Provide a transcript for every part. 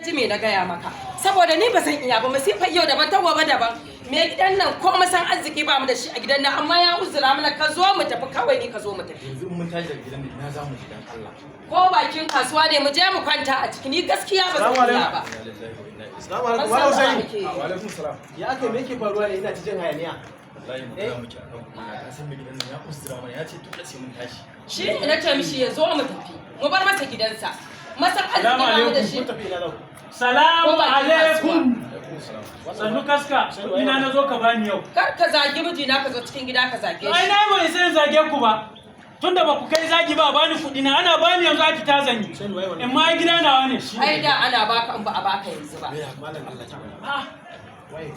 ji me na gaya maka saboda ni ba zan iya ba masifar yau daban ta gobe daban me gidan nan ko masan arziki ba mu da shi a gidan nan amma ya uzura mana ka zo mu tafi kawai ni ka zo mu tafi yanzu mun tashi daga gidan nan za mu ji dan Allah ko bakin kasuwa ne mu je mu kwanta a ciki ni gaskiya ba zan iya ba Assalamu alaikum wa Hussein. Wa alaikum salam. Ya aka me yake faruwa ne ina cikin hayaniya? Wallahi mu ga miki akan kuma ka san me gidan nan ya uzura mana ya ce dole sai mun tashi. shi ne na ce mishi ya zo mu tafi mu bar masa gidansa masan arziki ba mu da shi Kun tafi ina zau. Salamu alaikum. Sannu kaska, ina na zo ka bani yau. kar ka zagi mijina ka zo cikin gida ka zage Ai shi na bai sai zage ku ba. Tunda ba ku kai zagi ba bani kuɗi na ana bani yanzu aki ta zanyi. In ma ai gida nawa ne. ai da ana baka in ba a baka yanzu ba Malam Allah ta bani. Ah, Wai.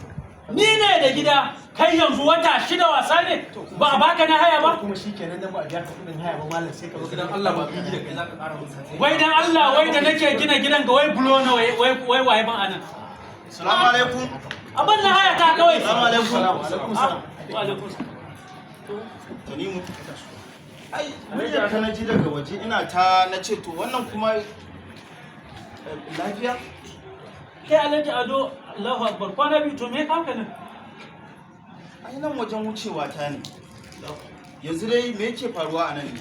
ni ne da gida kai yanzu wata 6 wasa ne ba a baka na haya ba. Kuma shikenan dan ba a biya ka kudin haya ba malam sai ka zo Gidan Allah ba bi da kai zaka ƙara mun sai. Wai dan Allah wai da nake gina gidan ga wai bulo na wai waye ban anan. Assalamu alaikum. Abin na haya ta kawai. Assalamu alaikum. Alaikum salam. Wa alaikum salam. Tanimu. Ai, muryar ta naji daga waje ina ta nace to wannan kuma lafiya? Kai Alhaji Ado Allahu Akbar kwana biyu to me ka haka nan? Ai nan wajen wucewa ta ne. Yanzu dai me yake faruwa a nan ne?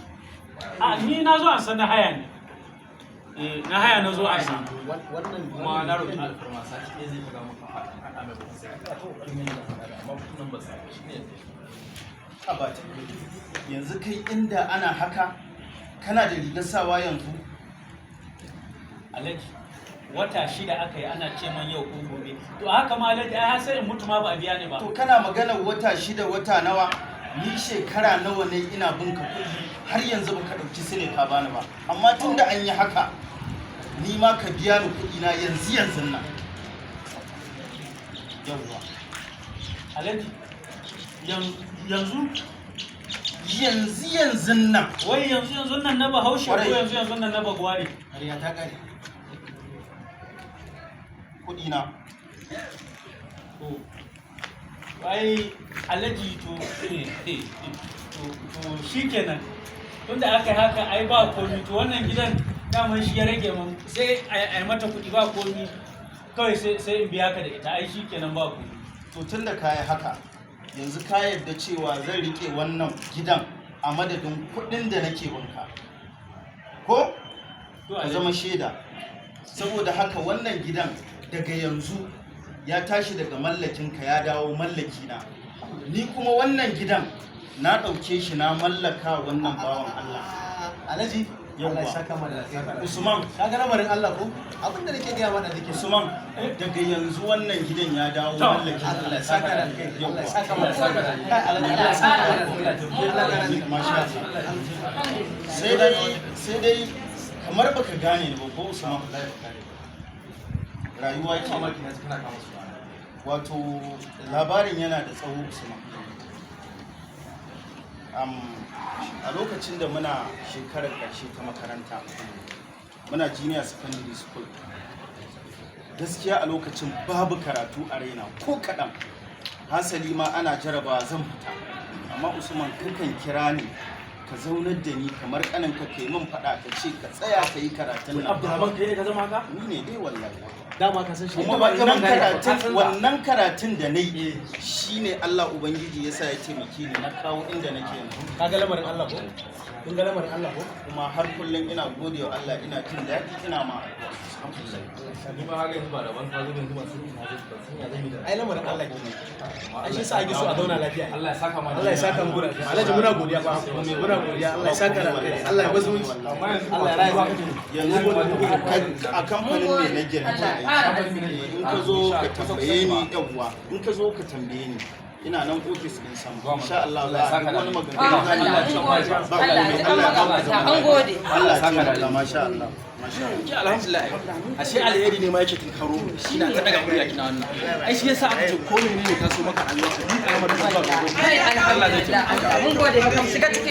A ni na zo an san na haya ne. Na haya na zo an san. Wannan Kuma na roƙi alfarma sati ɗaya zai kaga maka haɗa mai kuɗi sai ka to kin yi amma kuɗin ba sai shi ne. Abata. Yanzu kai inda ana haka kana da rigar sawa yanzu? Alhaji wata 6 aka yi ana ce man yau ko gobe to haka ma Alhaji ai sai in mutu ma ba a biya ni ba To kana magana wata shida wata nawa? Ni shekara nawa ne ina binka kuɗi har yanzu baka ɗauki sile ka bani ba. Amma tunda an yi haka ni ma ka biya ni kuɗi na yanzu nan. Yawwa. Alhaji yanzu Yanzu nan. wai yanzu nan na Bahaushe ko Kwarai. yanzu nan na Bagware Hariya ta kare. Kuɗi na. to ai Alhaji to shikenan tunda aka yi haka ai ba komi to wannan gidan daman shi ya rage mun sai ai mata kuɗi ba komi kawai sai in biya ka da ita ai shikenan ba komi. To tun da ka yi haka yanzu ka yarda cewa zan riƙe wannan gidan a madadin kuɗin da nake binka. Ko? To Ka Alhaji, zama shaida. Saboda haka wannan gidan daga yanzu ya tashi daga mallakinka ya dawo mallakina. Ni kuma wannan gidan na ɗauke shi na mallaka wannan bawan Allah. Alhaji Yawwa. Allah ya saka mana lafiya. Usman, Ka ga lamarin Allah ko? Abin da nake gaya mana dake Usman, daga yanzu wannan gidan ya dawo To. mallakin Allah ya saka da kai. Allah ya saka mana Yawwa. Kai Allah ya saka mana Masha Allah. Sai dai kamar baka gane ni ba ko Usman. Rayuwa ce. Mamaki na kana kama su. Wato labarin yana da tsawo Usman. A lokacin da muna shekarar ƙarshe ta makaranta, muna junior secondary school. Gaskiya a lokacin babu karatu a raina ko kaɗan. Hasali ma ana jaraba zan fita. Amma Usman kakan kira ni ka zaunar da ni kamar ƙanin ka kai min faɗa ka ce ka tsaya ka yi karatun nan. Abdulrahman kai ne ka zama haka? Ni ne dai wallahi. Dama ka san shi. Kuma wannan karatun da na yi shi ne Allah Ubangiji ya sa ya taimake ni na kawo inda nake yanzu. Ka ga lamarin Allah ko? Kun ga lamarin Allah ko? Kuma har kullum ina gode wa Allah ina jin daɗi ina ma Ni ma haka yanzu ba da ban ka zo yanzu ba sun ya zami da. Ai lamarin Allah ke ne. Ai shi sa ake so a zauna lafiya. Allah ya saka mana. Allah ya saka mu da Alhaji muna godiya fa. Muna godiya. Allah ya saka da kai. Allah ya bazu muci. Allah ya raya ka. yanzu a kamfanin ne na gina in ka zo ka tambaye ni yawwa in ka zo ka tambaye ni ina nan ofis din sam insha Allah za a yi wani magana an gode Allah ya saka da masha Allah Alhamdulillah ashe alheri ne ma yake tunkaro ina ta daga murya kina wannan ai shi yasa aka ce ko menene ka so maka Allah ka bi ka mata zuwa ga alhamdulillah mun gode maka mu shiga cikin